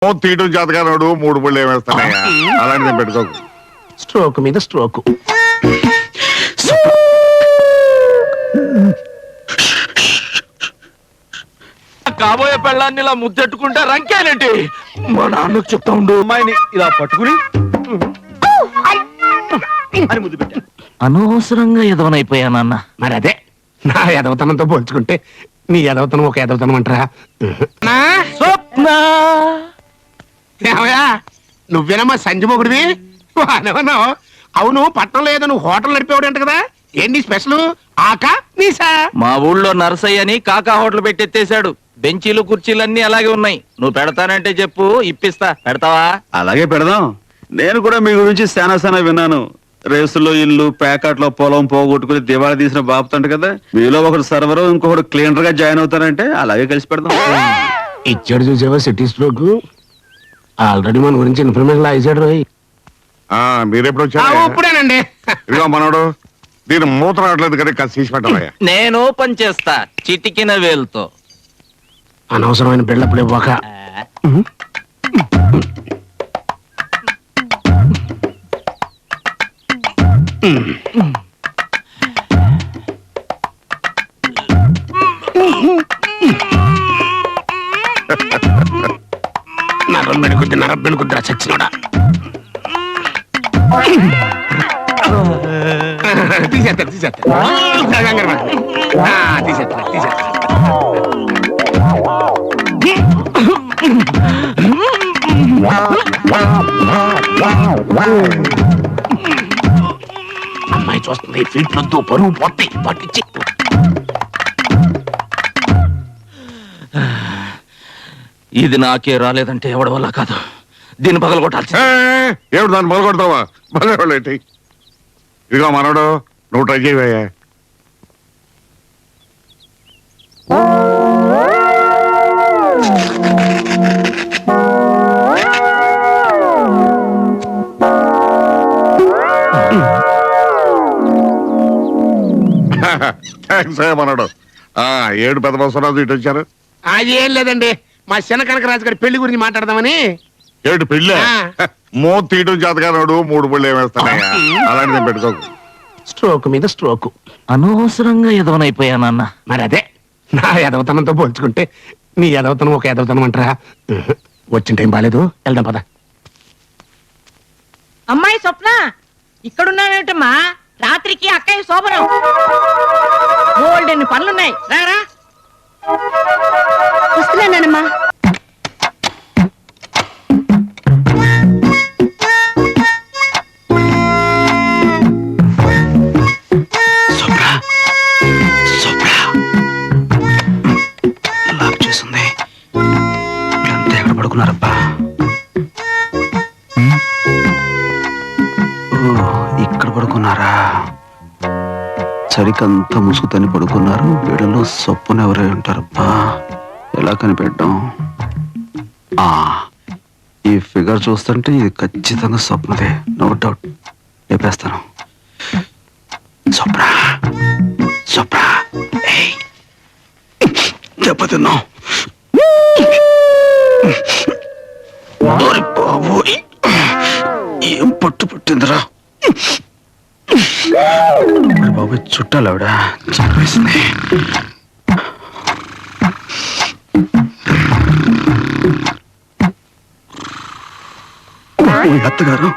తీయటం జాతకాడు 3 పళ్ళు ఏమేస్తానయ్యా అలాంటిది పెట్టుకోకు. స్ట్రోక్ మీద స్ట్రోక్. కాబోయే పెళ్ళాన్ని ఇలా ముద్దెట్టుకుంటే రంకేనేంటి? మా నాన్నకు చెప్తా ఉండు. అమ్మాయిని ఇలా పట్టుకుని అని ముద్దు పెట్టా. అనవసరంగా ఎదవనైపోయా నాన్న. మరి అదే నా ఎదవతనంతో పోల్చుకుంటే నీ ఎదవతనం ఒక ఎదవతనం అంటారా? స్వప్న ఏమయ్యా నువ్వేనమ్మా సంజమొగుడివి? అవును పట్టణంలో ఏదో నువ్వు హోటల్ నడిపేవాడు అంట కదా, ఏంటి స్పెషల్? ఆకా నీసా? మా ఊళ్ళో నర్సయ్య అని కాకా హోటల్ పెట్టెత్తేశాడు. బెంచీలు కుర్చీలన్నీ అలాగే ఉన్నాయి. నువ్వు పెడతానంటే చెప్పు, ఇప్పిస్తా. పెడతావా? అలాగే పెడదాం. నేను కూడా మీ గురించి శానా విన్నాను. రేసులో ఇల్లు, ప్యాకెట్లో పొలం పోగొట్టుకుని దివాళా తీసిన బాపుతంట కదా. మీలో ఒకడు సర్వర్, ఇంకొకడు క్లీనర్ గా జాయిన్ అవుతారంటే అలాగే కలిసి పెడదాం. ఇచ్చాడు చూసావా సిటీ స్ట్రోక్. ఆల్రెడీ మన గురించి ఇన్ఫర్మేషన్ ఇచ్చాడు. మీరెప్పుడు వచ్చారు? ఇప్పుడేనండి. ఇదిగో మనోడు దీని మూత రావట్లేదు కానీ కాస్త తీసి పెట్టాలయ్యా. నేను ఓపెన్ చేస్తా చిటికిన వేలుతో. అనవసరమైన బిళ్ళప్పుడు ఇవ్వక. నరబ్బెనుకుద్దిరా చచ్చినోడా. తీసేస్తా అమ్మాయి చూస్తుంది. ఫీట్లొద్దు, పరువు పోతాయి. పట్టించి ఇది నాకే రాలేదంటే ఎవడి వల్ల కాదు. దీన్ని పగల కొట్టాల్సి. ఏమిటి దాన్ని మొదలుకొడతావా? మొదలెట్టి ఇదిగో మనోడు నువ్వు ట్రై చేయవయ్యా. మనోడు 7 పెద్ద బస్సు ఇటు వచ్చారు. అది ఏం లేదండి, మా చిన్న కనకరాజు గారి పెళ్లి గురించి మాట్లాడదామని. ఏడు పెళ్ళి మూత తీయటం జాతకాడు 3 పళ్ళు ఏమేస్తానయ్యా అలాంటిది పెట్టుకోకు. స్ట్రోక్ మీద స్ట్రోక్. అనవసరంగా ఎదవనైపోయా నాన్న. మరి అదే నా ఎదవతనంతో పోల్చుకుంటే నీ ఎదవతనం ఒక ఎదవతనం అంటారా? వచ్చిన టైం బాలేదు, వెళ్దాం పద. అమ్మాయి స్వప్న ఇక్కడున్నావేంటమ్మా? రాత్రికి అక్కయ్య శోభనం. బోల్డెన్ని పనులున్నాయి, రారా. వస్తున్నానమ్మా. ఎక్కడ పడుకున్నారబ్బా? ఇక్కడ పడుకున్నారా? సరికంతా ముసుగుతని పడుకున్నారు. వీళ్ళలో సొప్పున ఎవరై ఉంటారబ్బా? ఎలా కనిపెట్టాం? ఈ ఫిగర్ చూస్తుంటే ఇది ఖచ్చితంగా స్వప్నదే, నో డౌట్. లేపేస్తాను. స్వప్న స్వప్న దెబ్బతిన్నావు. బాబోయ్ ఏం పట్టు పట్టిందిరా బాబోయ్. చుట్టాలవిడ చంపేసింది. అత్తగారు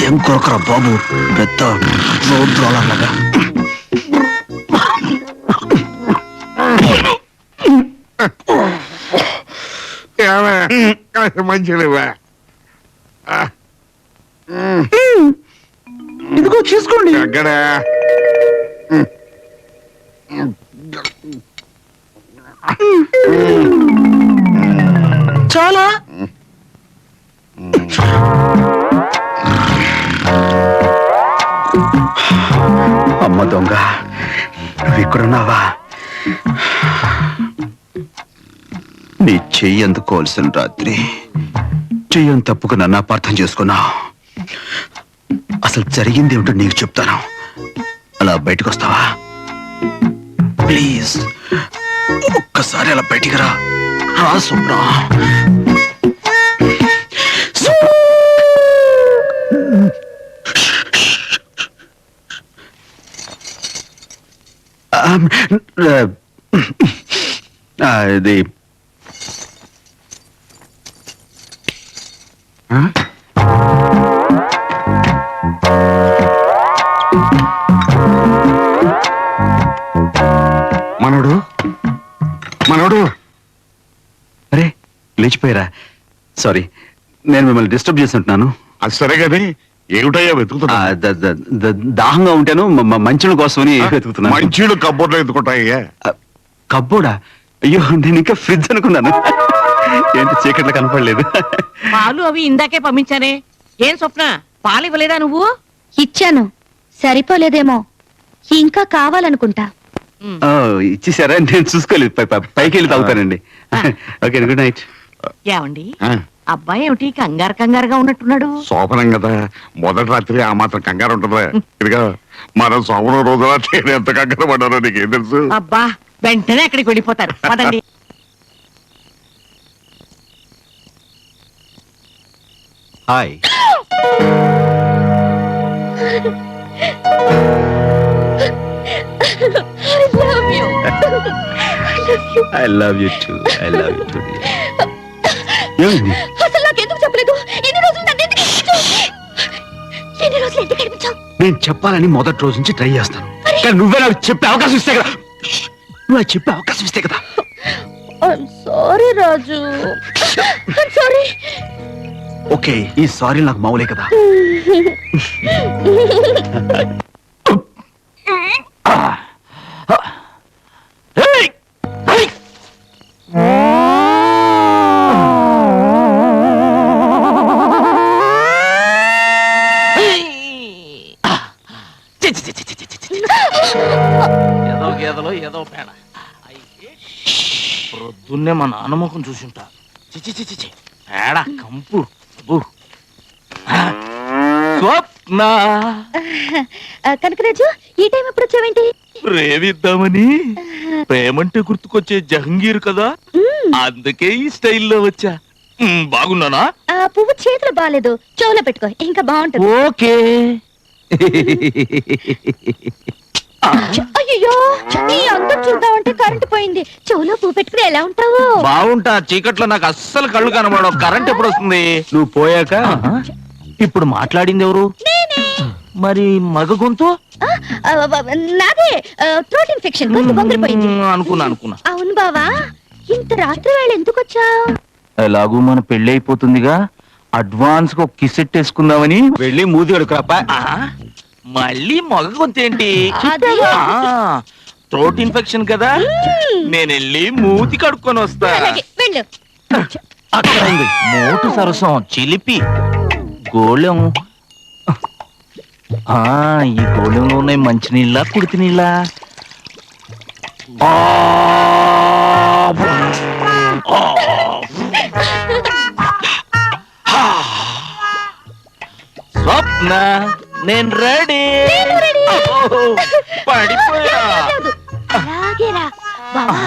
ఏం కొరకరా బాబు, పెద్ద రోడ్ రోలర్ లాగా. మంచిగా ఇదిగో చూసుకోండి. అక్కడ చాలా అమ్మ దొంగ, నువ్వు ఇక్కడున్నావా? నీ చెయ్యి అందుకోవాల్సిన రాత్రి చెయ్యని తప్పుకు నన్ను అపార్థం చేసుకున్నా. అసలు జరిగింది ఏమిటో నీకు చెప్తాను. అలా బయటకు వస్తావా ప్లీజ్? ఒక్కసారి అలా బయటికి రా. రా స్వప్న. ఇది మనోడు అరే లేచిపోయారా? సారీ, నేను మిమ్మల్ని డిస్టర్బ్ చేస్తుంటున్నాను. అది సరే గాని ఏమిటయ్యా వెతుకుతున్నా? దాహంగా ఉంటాను, మంచుల కోసమని వెతుకుతున్నాను. మంచీలు కబ్బోర్లో ఎత్తుకుంటాయ్యా. కబ్బోడా? అయ్యో, నేను ఇంకా ఫ్రిడ్జ్ అనుకున్నాను. ఏంటి చీకట్లో కనపడలేదు. పాలు అవి ఇందాకే పంపించానే. ఏం స్వప్న, పాలు ఇవ్వలేదా నువ్వు? ఇచ్చాను, సరిపోలేదేమో, ఇంకా కావాలనుకుంటా. ఓ, ఇచ్చేసారా? నేను చూసుకోలేదు. పైకి వెళ్ళి తాగుతానండి. Okay, good night. ఏమండి, అబ్బాయి ఏమిటి కంగారుగా ఉన్నట్టున్నాడు? శోభనం కదా, మొదటి రాత్రి ఆ మాత్రం కంగారు ఉంటుందా? ఇదిగా మనం శోభనం రోజున నేను ఎంత కంగారు పడ్డారో నీకేం తెలుసు? అబ్బా, వెంటనే అక్కడికి వెళ్ళిపోతారు. పదండి. Hi. I love you two. I love you two. ఏమైంది? అసలు నాకెందుకు చెప్పలేదు? ఎన్ని రోజులు నన్ను ఎందుకు ఏడిపించావు? ఎన్ని రోజులు ఎందుకు ఏడిపించావు? నేను చెప్పాలని మొదటి రోజు నుంచి ట్రై చేస్తాను, కానీ నువ్వే నాకు చెప్పే అవకాశం ఇస్తే కదా. నువ్వు నాకు చెప్పే అవకాశం ఇస్తే కదా. సారీ రాజు, సారీ. ఓకే, ఈ సారీ నాకు మామూలే కదా. ఏదో గేదలో ఏదో పేడ అయితే ప్రొద్దున్నే మా నాన్నమ్మకం చూసింటా. చిచి చిచి చి పేడ కంపు. అబ్బో. స్వప్న, కనకరాజు, ఈ టైం ఎప్పుడు వచ్చావేంటి? ప్రేమిద్దామని. ప్రేమంటే గుర్తుకొచ్చే జహంగీర్ కదా, అందుకే ఈ స్టైల్లో వచ్చా. బాగున్నానా? ఆ పువ్వు చేతులు బాగాలేదు, చెవులో పెట్టుకో, ఇంకా బాగుంటుంది. ఓకే. అయ్యో, నీ అందం చూద్దామంటే కరెంటు పోయింది. చెవులో పువ్వు పెట్టుకుని ఎలా ఉంటావు? బాగుంటా. చీకట్లో నాకు అస్సలు కళ్ళు కనబడవు. కరెంట్ ఎప్పుడు వస్తుంది? నువ్వు పోయాక. ఇప్పుడు మాట్లాడింది ఎవరు? మరి మగ గొంతు? నాదే, థ్రోట్ ఇన్ఫెక్షన్, గొంతు బొంగిపోయింది. అనుకున్నా. అవును బావా, ఇంత రాత్రి వేళ ఎందుకు వచ్చావు? ఎలాగూ మన పెళ్లి అయిపోతుందిగా, అడ్వాన్స్ గా కిస్ వేసుకుందామని. వెళ్ళి మూతి కడుక్రాపా. మళ్ళీ మగ గొంతు ఏంటి? అదే. థ్రోట్ ఇన్ఫెక్షన్ కదా, నేను వెళ్ళి మూతి కడుక్కొని వస్తా. అలాగే, వెళ్ళు. అక్కడ ఉంది మోటు సరసం, చిలిపి గోళం. ఈ గోళంలో ఉన్నాయి మంచినీళ్ళ, కుడితి నీళ్ళ? స్వప్న, నేను రెడీ. పడిపోయా. లేదు, అలాగే రా బావా.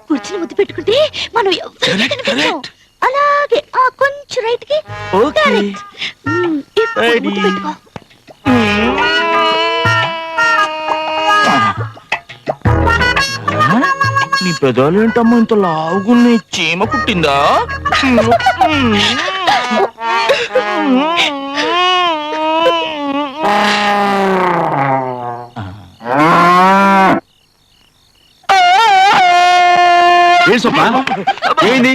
కూర్చుని ముద్దు పెట్టుకుంటే మనం ఎవరికీ కనిపించం. అలాగే కొంచెం రైట్ కి. ఓకే. కరెక్ట్. ఇప్పుడు Ready. ముద్దు పెట్టుకో. నీ పెదాలు ఏంటమ్మా ఇంత లావుగున్నాయి? చీమ కుట్టిందా? ఏంది?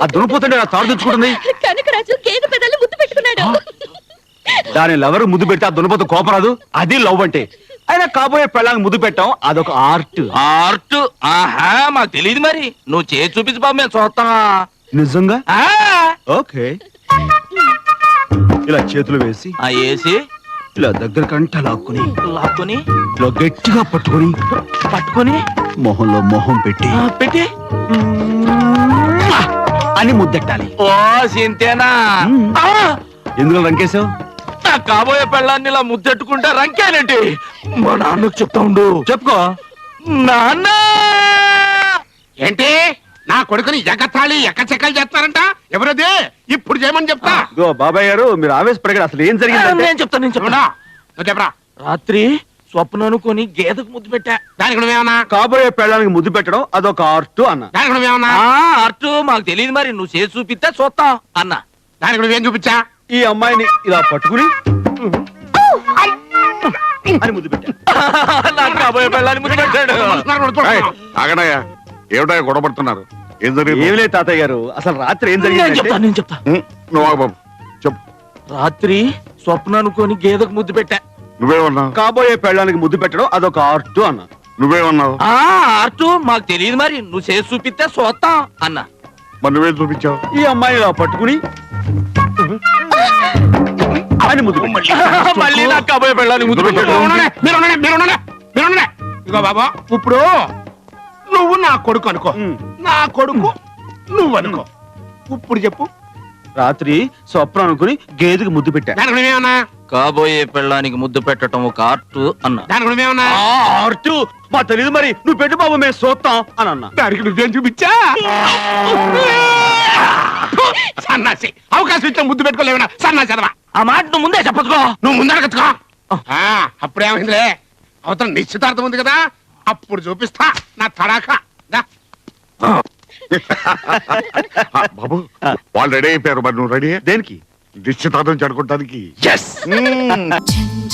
ఆ దునపోతుంటే ఆ తాడు తెచ్చుకుంటుంది. కనకరాజు గేదె పెదాలు ముద్దు పెట్టుకున్నాడు. దాని లవరు ముద్దు పెడితే ఆ దునపోత కోపరాదు. అది లవ్ అంటే. అయినా కాబోయే పెళ్ళాంగి ముద్దు పెట్టాం, అదొక ఆర్ట్. ఆర్ట్? ఆహా, మాకు తెలియదు. మరి నువ్వు చేసి చూపించు బాబు, మేము చూస్తాం. నిజంగా? ఓకే. ఇలా చేతులు వేసి వేసి ఇలా దగ్గర కంట లాక్కుని లాక్కొని ఇలా గట్టిగా పట్టుకొని మొహంలో మొహం పెట్టి పెట్టి అని ముద్దెట్టాలి. ఓ సింతేనా ఆ! ఎందుకు రంకేశావు? నా కాబోయే పెళ్ళాన్ని ఇలా ముద్దెట్టుకుంటే రంకేనేంటి? మా నాన్నకు చెప్తా ఉండు. చెప్పుకో. నాన్న ఏంటి నా కొడుకుని ఎగతాళి ఎక్కచెక్కలు చేస్తారంట? ఎవరది? ఇప్పుడు చేయమని చెప్తా. ఇదిగో బాబాయ్ గారు, మీరు ఆవేశపడగారు. అసలు ఏం జరిగిందంటే నేను చెప్తాను చెప్పడా నువ్వు చెప్పరా. రాత్రి స్వప్న అనుకొని గేదెకు ముద్దు పెట్టా. దానికి నువ్వేమన్నా? కాబోయే పెళ్ళానికి ముద్దు పెట్టడం అదొక ఆర్ట్ అన్న. దానికి నువ్వేమన్నా? అర్టు మాకు తెలియదు, మరి నువ్వు చేసి చూపిస్తే చూస్తాం అన్న. దానికి నువ్వేం చూపించా? ఈ అమ్మాయిని ఇలా పట్టుకుని అని ముద్దు పెట్టా. నాకు కాబోయే పెళ్ళాన్ని ముద్దు పెట్టాడు. ఏయ్, ఆగనయ్యా, ఏమిటా గొడవ పడుతున్నారు? ఏం జరిగింది? ఏం లేదు తాతయ్య గారు, అసలు రాత్రి ఏం నేను జరిగిందంటే చెప్తా నేను చెప్తా. నువ్వు ఆగు బాబు, చెప్పు. రాత్రి స్వప్న అనుకొని గేదెకు ముద్దు పెట్టా. నువ్వేమన్నావు? కాబోయే పెళ్ళానికి ముద్దు పెట్టడం అదొక ఆర్ట్ అన్న. నువ్వేమన్నావు? అర్టు మాకు తెలియదు, మరి నువ్వు చేసి చూపిస్తే చూస్తాం అన్న. మరి నువ్వేం చూపించావు? ఈ అమ్మాయిని ఇలా పట్టుకుని అని ముద్దు పెట్టా. మళ్ళీ నాకు కాబోయే పెళ్ళాన్ని ముద్దు పెట్టాడు. ఇగో బాబా, ఇప్పుడు నువ్వు నా కొడుకు అనుకో, నా కొడుకు నువ్వు అనుకో. ఇప్పుడు చెప్పు. రాత్రి స్వప్న అనుకుని గేదెకి ముద్దు పెట్టా. దానికి నువ్వేమన్నా? కాబోయే పెళ్ళానికి ముద్దు పెట్టడం ఒక ఆర్ట్ అన్న. దానికి నువ్వేమన్నా? ఆర్ట్ మా తెలియదు, మరి నువ్వు పెట్టు బాబు, మేము చూస్తాం అని అన్నా. దానికి నువ్వేం చూపించా? సన్నాసి, అవకాశం ఇచ్చా ముద్దు పెట్టుకోలేవనా? సన్నాసి చదవా. ఆ మాట నువ్వు ముందే చెప్పచ్చుకో. నువ్వు ముందరగచ్చుకో. అప్పుడేమైందిలే, అవతల నిశ్చితార్థం ఉంది కదా, అప్పుడు చూపిస్తా నా తడాక. దా. బాబు, వాళ్ళు రెడీ అయిపోయారు. మరి నువ్వు రెడీ? దేనికి? నిశ్చితార్థం జరుపుకోవడానికి. Yes! చంద్ర